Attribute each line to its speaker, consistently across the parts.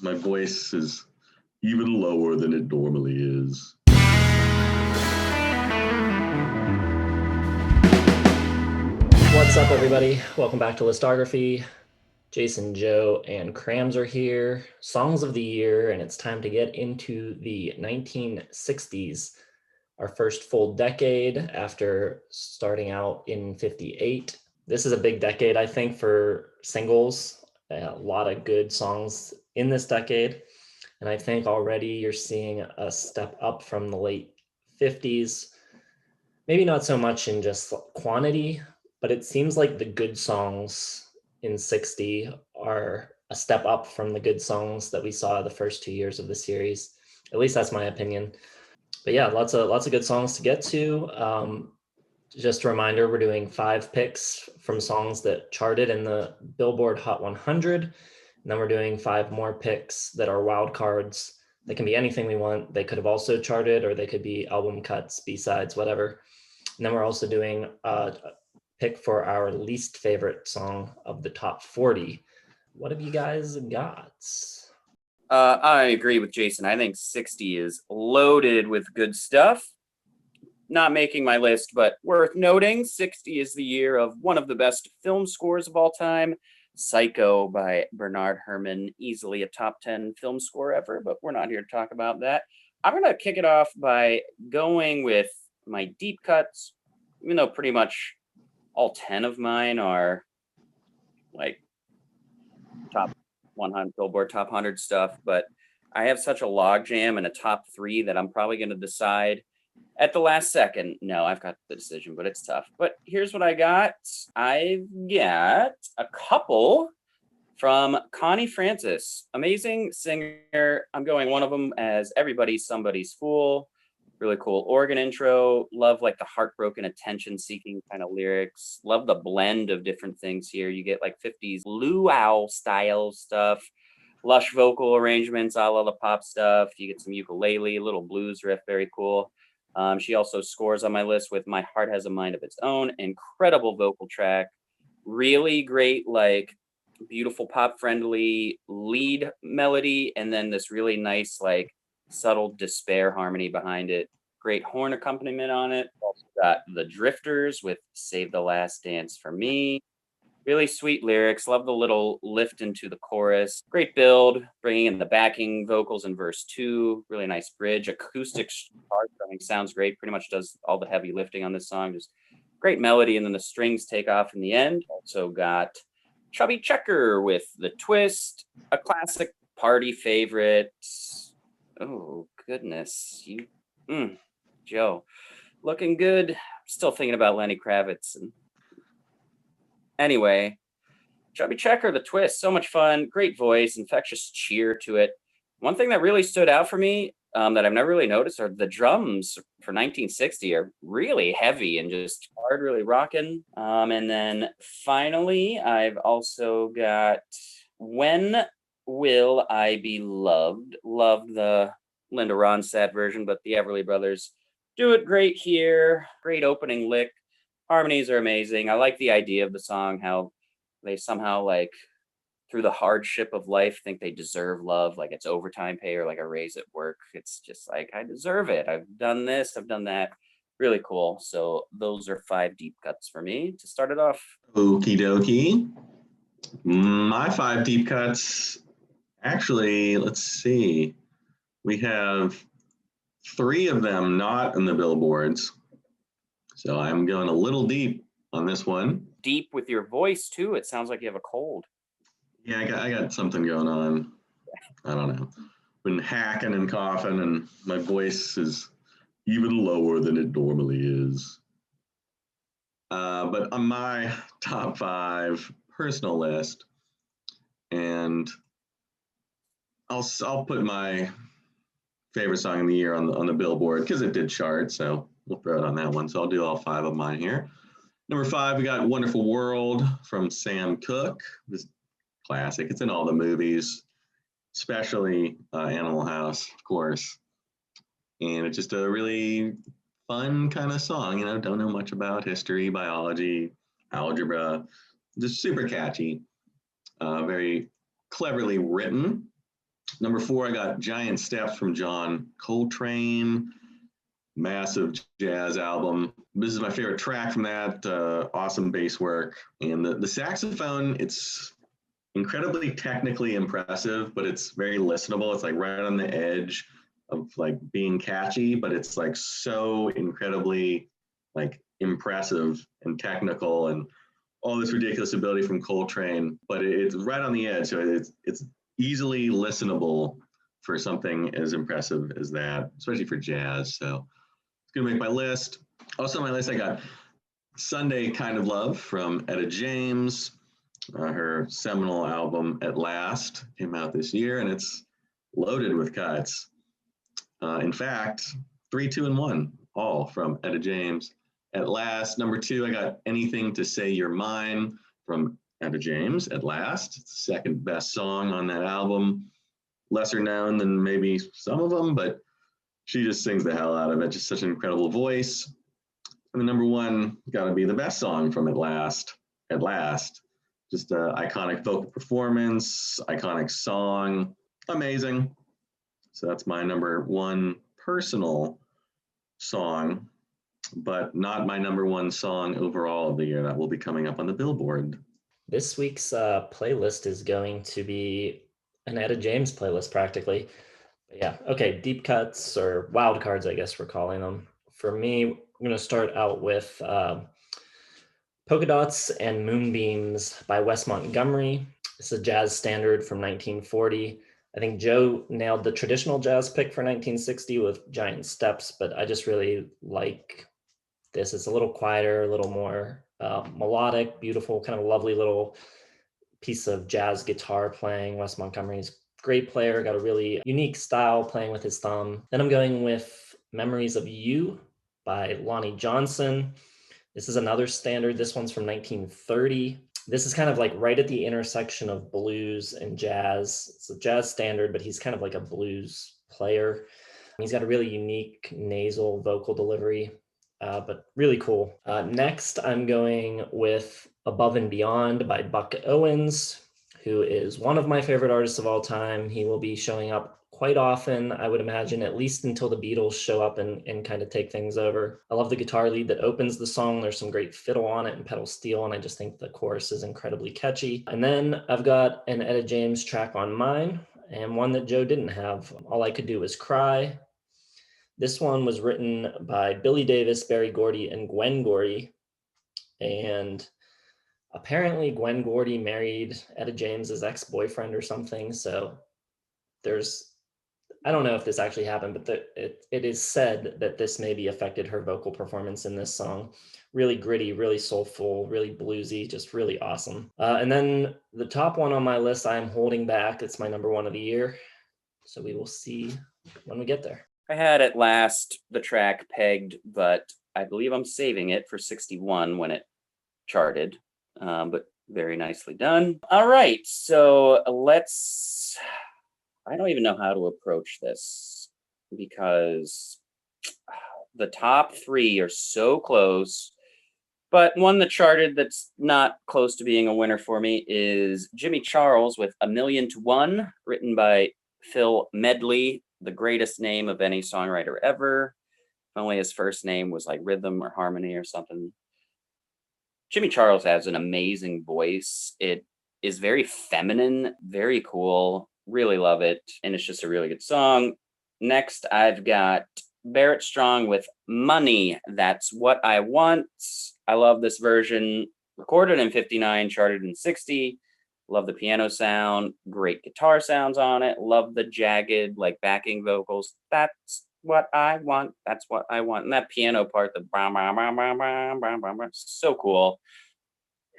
Speaker 1: My voice is even lower than it normally is.
Speaker 2: What's up, everybody? Welcome back to Listography. Jason, Joe, and Crams are here. Songs of the year, and it's time to get into the 1960s, our first full decade after starting out in 58. This is a big decade, I think, for singles. A lot of good songs in this decade. And I think already you're seeing a step up from the late 50s. Maybe not so much in just quantity, but it seems like the good songs in 60 are a step up from the good songs that we saw the first 2 years of the series. At least that's my opinion. But yeah, lots of good songs to get to. Just a reminder, we're doing 5 picks from songs that charted in the Billboard Hot 100. And then we're doing 5 more picks that are wild cards. They can be anything we want. They could have also charted, or they could be album cuts, B-sides, whatever. And then we're also doing a pick for our least favorite song of the top 40. What have you guys got?
Speaker 3: I agree with Jason. I think 60 is loaded with good stuff. Not making my list, but worth noting, 60 is the year of one of the best film scores of all time, Psycho by Bernard Herrmann, easily a top 10 film score ever, but we're not here to talk about that. I'm going to kick it off by going with my deep cuts, even though pretty much all 10 of mine are like top 100 Billboard top 100 stuff, but I have such a log jam and a top 3 that I'm probably going to decide at the last second. No, I've got the decision, but it's tough. But here's what I got. I've got a couple from Connie Francis, amazing singer. I'm going one of them as Everybody's Somebody's Fool. Really cool organ intro. Love like the heartbroken, attention-seeking kind of lyrics. Love the blend of different things here. You get like 50s luau style stuff, lush vocal arrangements, a la the pop stuff. You get some ukulele, a little blues riff, very cool. She also scores on my list with My Heart Has a Mind of Its Own. Incredible vocal track. Really great, like beautiful pop-friendly lead melody, and then this really nice, like subtle despair harmony behind it. Great horn accompaniment on it. Also got The Drifters with Save the Last Dance for Me. Really sweet lyrics. Love the little lift into the chorus. Great build, bringing in the backing vocals in verse 2. Really nice bridge. Acoustic guitar strumming sounds great. Pretty much does all the heavy lifting on this song. Just great melody, and then the strings take off in the end. Also got Chubby Checker with The Twist, a classic party favorite. Oh, goodness. Joe, looking good. Still thinking about Lenny Kravitz. And anyway, Chubby Checker, The Twist, so much fun. Great voice, infectious cheer to it. One thing that really stood out for me that I've never really noticed are the drums for 1960 are really heavy and just hard, really rocking. And then finally, I've also got When Will I Be Loved? Love the Linda Ronstadt version, but the Everly Brothers do it great here. Great opening lick. Harmonies are amazing. I like the idea of the song, how they somehow, like, through the hardship of life, think they deserve love, like it's overtime pay or like a raise at work. It's just like, I deserve it. I've done this, I've done that. Really cool. So those are 5 deep cuts for me to start it off.
Speaker 1: Okie dokie. My 5 deep cuts, actually, let's see. We have 3 of them not in the billboards. So I'm going a little deep on this one.
Speaker 3: Deep with your voice too. It sounds like you have a cold.
Speaker 1: Yeah, I got something going on. I don't know. Been hacking and coughing, and my voice is even lower than it normally is. But on my top 5 personal list, and I'll put my favorite song of the year on the Billboard because it did chart, so we'll throw it on that one. So I'll do all 5 of mine here. Number 5, we got "Wonderful World" from Sam Cooke. This classic. It's in all the movies, especially Animal House, of course. And it's just a really fun kind of song. You know, don't know much about history, biology, algebra. Just super catchy. Very cleverly written. Number 4, I got Giant Steps from John Coltrane. Massive jazz album. This is my favorite track from that. Awesome bass work. And the saxophone, it's incredibly technically impressive, but it's very listenable. It's like right on the edge of like being catchy, but it's like so incredibly like impressive and technical and all this ridiculous ability from Coltrane, but it's right on the edge. So it's easily listenable for something as impressive as that, especially for jazz. So it's gonna make my list. Also on my list, I got Sunday Kind of Love from Etta James. Her seminal album At Last came out this year, and it's loaded with cuts. In fact, 3, 2, and 1, all from Etta James. At Last. Number 2, I got Anything to Say You're Mine from Etta James, At Last. It's the second best song on that album. Lesser known than maybe some of them, but she just sings the hell out of it. Just such an incredible voice. And the number 1 got to be the best song from At Last. At Last. Just an iconic vocal performance, iconic song, amazing. So that's my number 1 personal song, but not my number 1 song overall of the year. That will be coming up on the Billboard.
Speaker 2: This week's playlist is going to be an Etta James playlist practically. But yeah, okay, deep cuts or wild cards, I guess we're calling them. For me, I'm going to start out with Polka Dots and Moonbeams by Wes Montgomery. It's a jazz standard from 1940. I think Joe nailed the traditional jazz pick for 1960 with Giant Steps, but I just really like this. It's a little quieter, a little more melodic, beautiful, kind of lovely little piece of jazz guitar playing. Wes Montgomery's a great player, got a really unique style playing with his thumb. Then I'm going with Memories of You by Lonnie Johnson. This is another standard. This one's from 1930. This is kind of like right at the intersection of blues and jazz. It's a jazz standard, but he's kind of like a blues player. He's got a really unique nasal vocal delivery, but really cool. Next, I'm going with Above and Beyond by Buck Owens, who is one of my favorite artists of all time. He will be showing up quite often, I would imagine, at least until the Beatles show up and kind of take things over. I love the guitar lead that opens the song. There's some great fiddle on it and pedal steel, and I just think the chorus is incredibly catchy. And then I've got an Etta James track on mine, and one that Joe didn't have. All I Could Do Was Cry. This one was written by Billy Davis, Berry Gordy, and Gwen Gordy. And apparently Gwen Gordy married Etta James's ex-boyfriend or something. So I don't know if this actually happened, but it is said that this maybe affected her vocal performance in this song. Really gritty, really soulful, really bluesy, just really awesome. And then the top one on my list, I'm holding back. It's my number 1 of the year. So we will see when we get there.
Speaker 3: I had At Last, the track pegged, but I believe I'm saving it for 61 when it charted, but very nicely done. All right, so I don't even know how to approach this because the top 3 are so close, but one that charted that's not close to being a winner for me is Jimmy Charles with A Million to One, written by Phil Medley, the greatest name of any songwriter ever. If only his first name was like Rhythm or Harmony or something. Jimmy Charles has an amazing voice. It is very feminine, very cool. Really love it. And it's just a really good song. Next, I've got Barrett Strong with Money. That's What I Want. I love this version. Recorded in 59, charted in 60. Love the piano sound. Great guitar sounds on it. Love the jagged, like backing vocals. That's what I want. That's what I want. And that piano part, the bam, bam, bam, bam, bam, bam, bam, bam, so cool.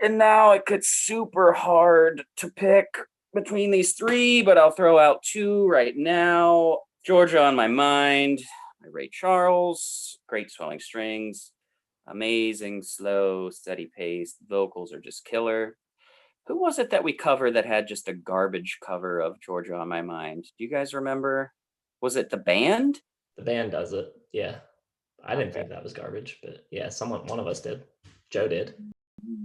Speaker 3: And now it gets super hard to pick between these 3, but I'll throw out 2 right now. Georgia on My Mind by Ray Charles. Great swelling strings. Amazing, slow, steady pace. Vocals are just killer. Who was it that we covered that had just a garbage cover of Georgia on My Mind? Do you guys remember? Was it The Band?
Speaker 2: The band does it, yeah. I didn't think that was garbage, but yeah, one of us did. Joe did.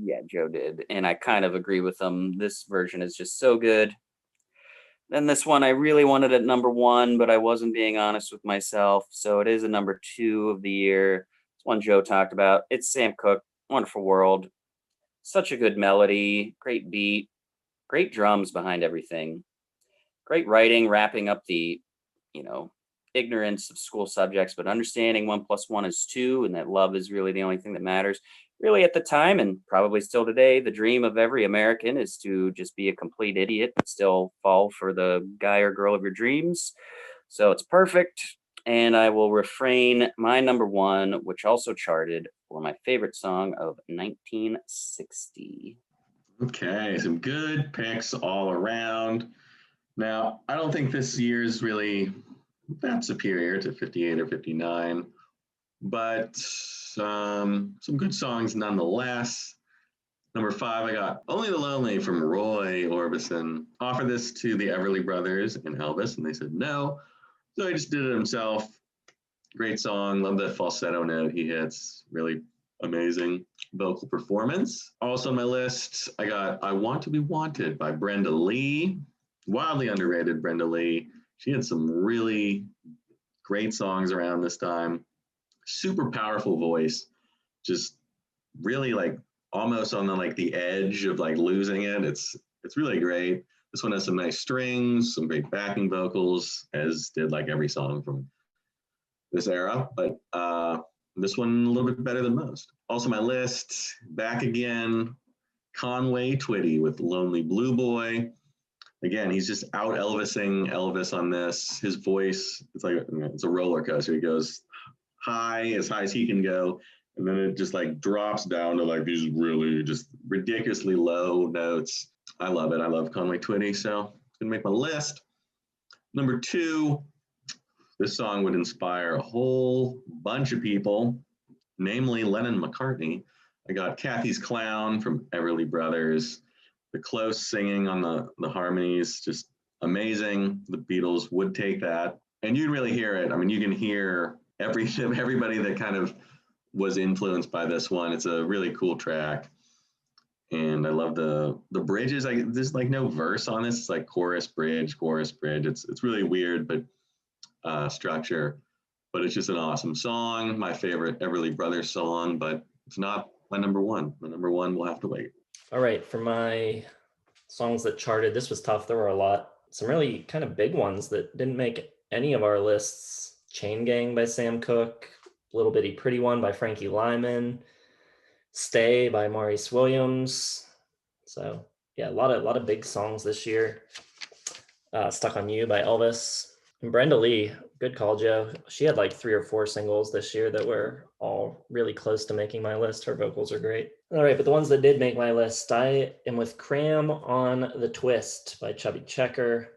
Speaker 3: Yeah, Joe did. And I kind of agree with them. This version is just so good. Then this one I really wanted at number 1, but I wasn't being honest with myself. So it is a number 2 of the year. It's one Joe talked about. It's Sam Cooke, Wonderful World. Such a good melody, great beat, great drums behind everything. Great writing, wrapping up the, ignorance of school subjects, but understanding 1 + 1 is 2, and that love is really the only thing that matters. Really, at the time, and probably still today, the dream of every American is to just be a complete idiot and still fall for the guy or girl of your dreams. So it's perfect. And I will refrain my number 1, which also charted for my favorite song of 1960.
Speaker 1: Okay, some good picks all around. Now, I don't think this year's really that superior to 58 or 59, but some good songs nonetheless. Number 5, I got Only the Lonely from Roy Orbison. Offered this to the Everly Brothers and Elvis, and they said no. So he just did it himself. Great song. Love that falsetto note he hits. Really amazing vocal performance. Also on my list, I got I Want to Be Wanted by Brenda Lee. Wildly underrated Brenda Lee. She had some really great songs around this time. Super powerful voice. Just really like almost on the edge of losing it. It's really great. This one has some nice strings, some great backing vocals, as did every song from this era, but this one a little bit better than most. Also my list, back again, Conway Twitty with Lonely Blue Boy. Again, he's just out Elvising Elvis on this. His voice, it's a roller coaster. He goes high as he can go, and then it just drops down to these really just ridiculously low notes. I love it. I love Conway Twitty, so it's gonna make my list. Number 2, this song would inspire a whole bunch of people, namely Lennon McCartney. I got Kathy's Clown from Everly Brothers. The close singing on the harmonies, just amazing. The Beatles would take that. And you'd really hear it. I mean, you can hear everybody that kind of was influenced by this one. It's a really cool track. And I love the bridges. There's no verse on this. It's chorus, bridge, chorus, bridge. It's really weird, but structure. But it's just an awesome song. My favorite Everly Brothers song, but it's not my number 1. My number 1 will have to wait.
Speaker 2: All right, for my songs that charted, this was tough. There were a lot. Some really kind of big ones that didn't make any of our lists. Chain Gang by Sam Cooke, Little Bitty Pretty One by Frankie Lyman, Stay by Maurice Williams. So yeah, a lot of big songs this year. Stuck on You by Elvis. And Brenda Lee, good call, Joe. She had 3 or 4 singles this year that were all really close to making my list. Her vocals are great. All right, but the ones that did make my list, I am with Cram on the Twist by Chubby Checker.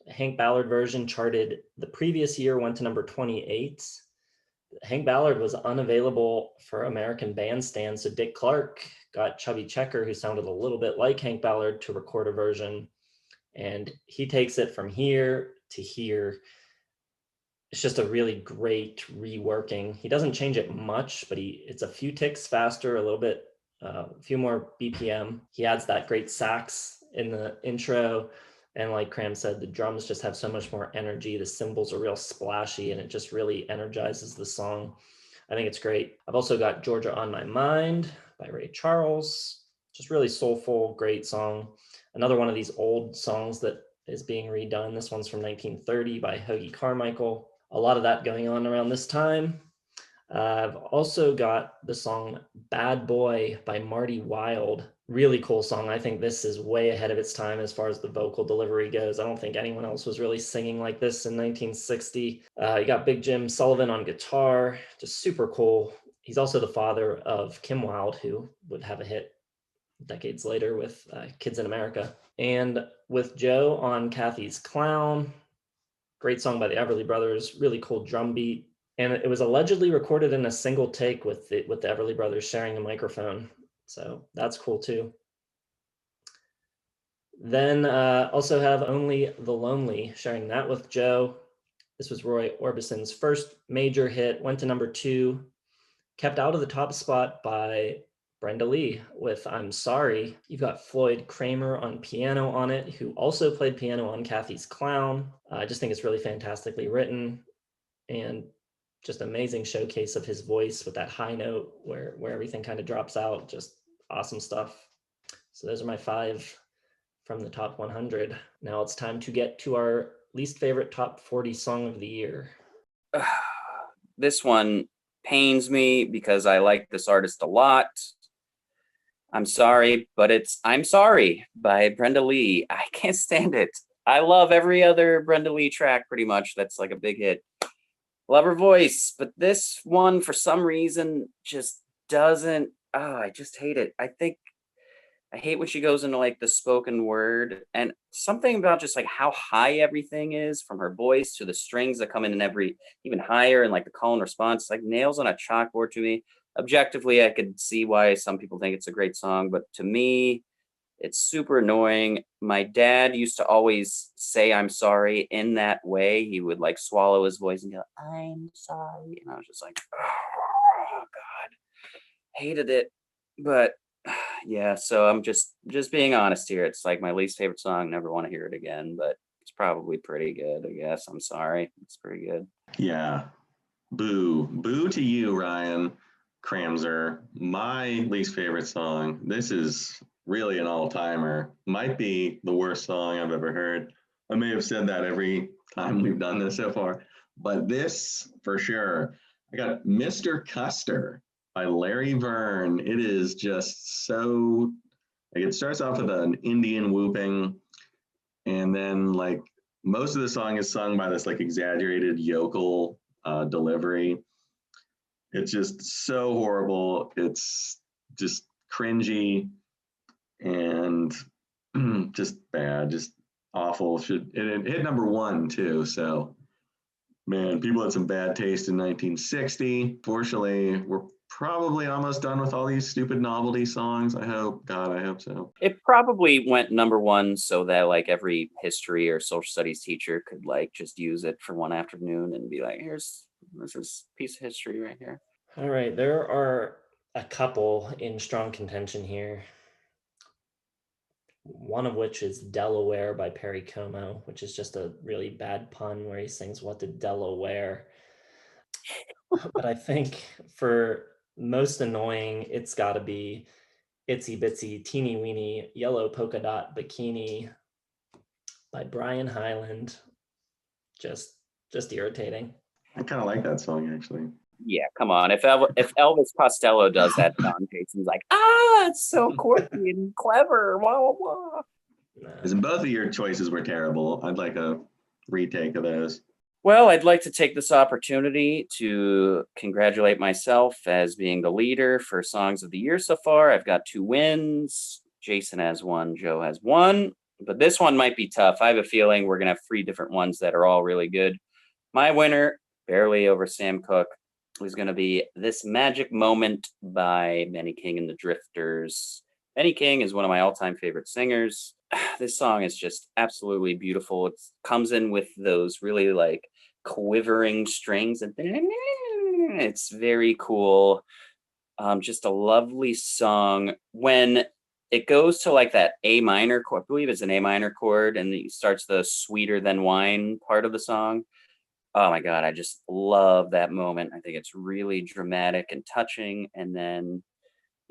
Speaker 2: The Hank Ballard version charted the previous year, went to number 28. Hank Ballard was unavailable for American Bandstand, so Dick Clark got Chubby Checker, who sounded a little bit like Hank Ballard, to record a version. And he takes it from here to here. It's just a really great reworking. He doesn't change it much, but it's a few ticks faster, a little bit, a few more BPM. He adds that great sax in the intro. And like Cram said, the drums just have so much more energy. The cymbals are real splashy, and it just really energizes the song. I think it's great. I've also got Georgia on My Mind by Ray Charles. Just really soulful, great song. Another one of these old songs that is being redone. This one's from 1930 by Hoagie Carmichael. A lot of that going on around this time. I've also got the song Bad Boy by Marty Wilde. Really cool song. I think this is way ahead of its time as far as the vocal delivery goes. I don't think anyone else was really singing like this in 1960. You got Big Jim Sullivan on guitar, just super cool. He's also the father of Kim Wilde, who would have a hit decades later with Kids in America. And with Joe on Kathy's Clown, great song by the Everly Brothers, really cool drum beat. And it was allegedly recorded in a single take with the Everly Brothers sharing a microphone. So that's cool too. Then also have Only the Lonely, sharing that with Joe. This was Roy Orbison's first major hit, went to number 2, kept out of the top spot by Brenda Lee with I'm Sorry. You've got Floyd Kramer on piano on it, who also played piano on Kathy's Clown. I just think it's really fantastically written and just amazing showcase of his voice with that high note where everything kind of drops out. Just awesome stuff. So those are my 5 from the top 100. Now it's time to get to our least favorite top 40 song of the year.
Speaker 3: This one pains me because I like this artist a lot. I'm sorry, but it's I'm Sorry by Brenda Lee. I can't stand it. I love every other Brenda Lee track pretty much that's like a big hit. Love her voice, but this one for some reason just doesn't. I just hate it. I hate when she goes into like the spoken word and something about just like how high everything is from her voice to the strings that come in every even higher and like the call and response, like nails on a chalkboard to me. Objectively, I could see why some people think it's a great song, but to me, it's super annoying. My dad used to always say I'm sorry in that way. He would like swallow his voice and go, I'm sorry. And I was just like, oh God, hated it. But yeah, so I'm just being honest here. It's like my least favorite song. Never want to hear it again, but it's probably pretty good, I guess. I'm sorry. It's pretty good.
Speaker 1: Yeah. Boo to you, Ryan Kramzer. My least favorite song. This is really an all-timer. Might be the worst song I've ever heard. I may have said that every time we've done this so far, but this for sure. I got Mr. Custer by Larry Verne. It is just so, like, it starts off with an Indian whooping, and then like most of the song is sung by this like exaggerated yokel delivery. It's just so horrible. It's just cringy and just bad, just awful. It hit number 1 too. So man, people had some bad taste in 1960. Fortunately, we're probably almost done with all these stupid novelty songs. I hope. God, I hope so.
Speaker 3: It probably went number 1 so that like every history or social studies teacher could like just use it for one afternoon and be like, this is a piece of history right here.
Speaker 2: All right, there are a couple in strong contention here. One of which is Delaware by Perry Como, which is just a really bad pun where he sings, what did Delaware? But I think for most annoying, it's got to be Itsy Bitsy Teeny Weeny Yellow Polka Dot Bikini by Brian Hyland. Just irritating.
Speaker 1: I kind of like that song actually.
Speaker 3: Yeah, come on. If Elvis Costello does that, Don Jason's like, it's so quirky and clever. Blah, blah, blah.
Speaker 1: Listen, both of your choices were terrible. I'd like a retake of those.
Speaker 3: Well, I'd like to take this opportunity to congratulate myself as being the leader for Songs of the Year so far. I've got 2 wins. Jason has 1, Joe has 1. But this one might be tough. I have a feeling we're going to have 3 different ones that are all really good. My winner, barely over Sam Cooke, is going to be This Magic Moment by Benny King and the Drifters. Benny King is one of my all-time favorite singers. This song is just absolutely beautiful. It comes in with those really like quivering strings and it's very cool. Just a lovely song. When it goes to like that A minor chord, I believe it's an A minor chord, and it starts the sweeter than wine part of the song. Oh my God, I just love that moment. I think it's really dramatic and touching. And then,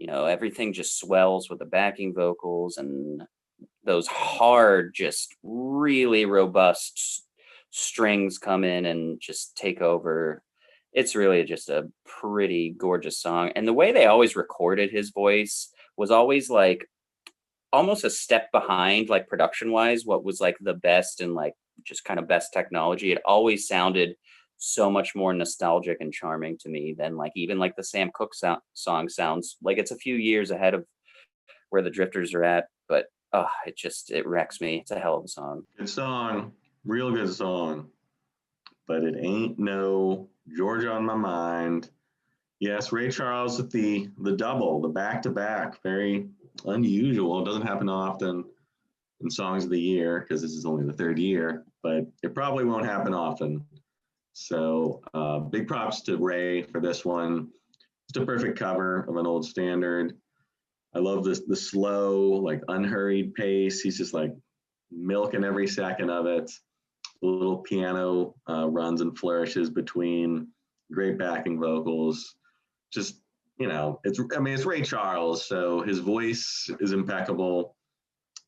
Speaker 3: everything just swells with the backing vocals and those hard, just really robust strings come in and just take over. It's really just a pretty gorgeous song. And the way they always recorded his voice was always like almost a step behind, like production wise, what was like the best and like just kind of best technology. It always sounded so much more nostalgic and charming to me than like even like the Sam Cooke song sounds like it's a few years ahead of where the Drifters are at. But it wrecks me. It's a hell of a song.
Speaker 1: Good song, real good song, but it ain't no Georgia on My Mind. Yes, Ray Charles with the double, the back-to-back, very unusual. It doesn't happen often in Songs of the Year because this is only the 3rd year, but it probably won't happen often. So big props to Ray for this one. Just a perfect cover of an old standard. I love the slow, like unhurried pace. He's just like milking every second of it. The little piano runs and flourishes between, great backing vocals. Just, it's Ray Charles, so his voice is impeccable,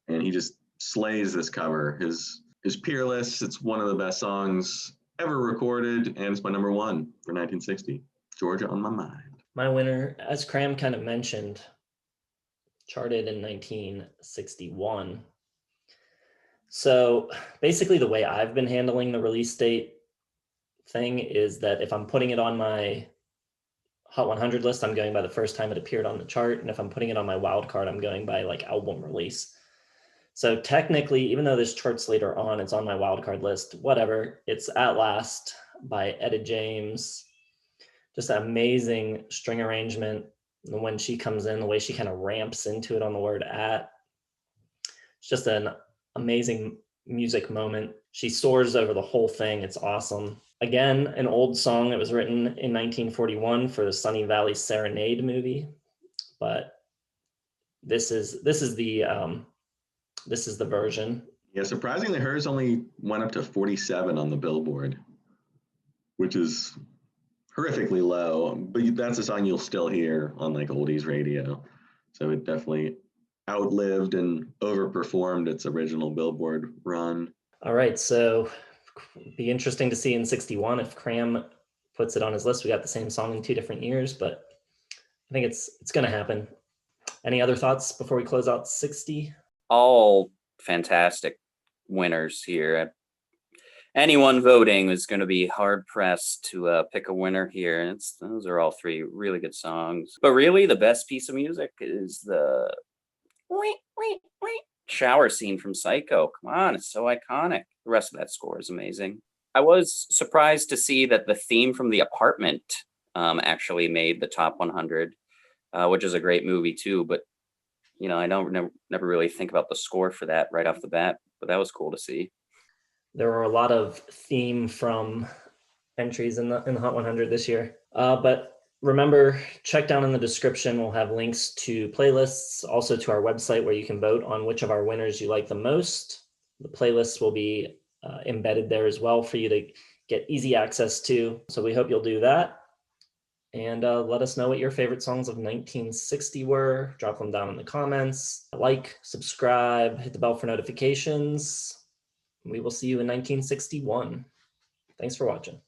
Speaker 1: and he just slays this cover. His Peerless, it's one of the best songs ever recorded, and it's my number one for 1960. Georgia on My Mind.
Speaker 2: My winner, as Cram kind of mentioned, charted in 1961. So basically the way I've been handling the release date thing is that if I'm putting it on my Hot 100 list, I'm going by the first time it appeared on the chart. And if I'm putting it on my wild card, I'm going by like album release. So technically, even though this chart's later on, it's on my wild card list, whatever. It's At Last by Etta James. Just an amazing string arrangement. And when she comes in, the way she kind of ramps into it on the word at, it's just an amazing music moment. She soars over the whole thing. It's awesome. Again, an old song that was written in 1941 for the Sunny Valley Serenade movie, but this is the version.
Speaker 1: Yeah, surprisingly, hers only went up to 47 on the Billboard, which is horrifically low, but that's a song you'll still hear on like oldies radio. So it definitely outlived and overperformed its original Billboard run.
Speaker 2: All right, so be interesting to see in 61 if Cram puts it on his list. We got the same song in 2 different years, but I think it's going to happen. Any other thoughts before we close out 60?
Speaker 3: All fantastic winners here. Anyone voting is going to be hard pressed to pick a winner here. And those are all 3 really good songs. But really, the best piece of music is the shower scene from Psycho. Come on, it's so iconic. The rest of that score is amazing. I was surprised to see that the theme from The Apartment actually made the top 100, which is a great movie too. But I don't never really think about the score for that right off the bat. But that was cool to see.
Speaker 2: There were a lot of theme from entries in the Hot 100 this year. But remember, check down in the description. We'll have links to playlists, also to our website where you can vote on which of our winners you like the most. The playlists will be embedded there as well for you to get easy access to. So we hope you'll do that. And let us know what your favorite songs of 1960 were. Drop them down in the comments. Like, subscribe, hit the bell for notifications. We will see you in 1961. Thanks for watching.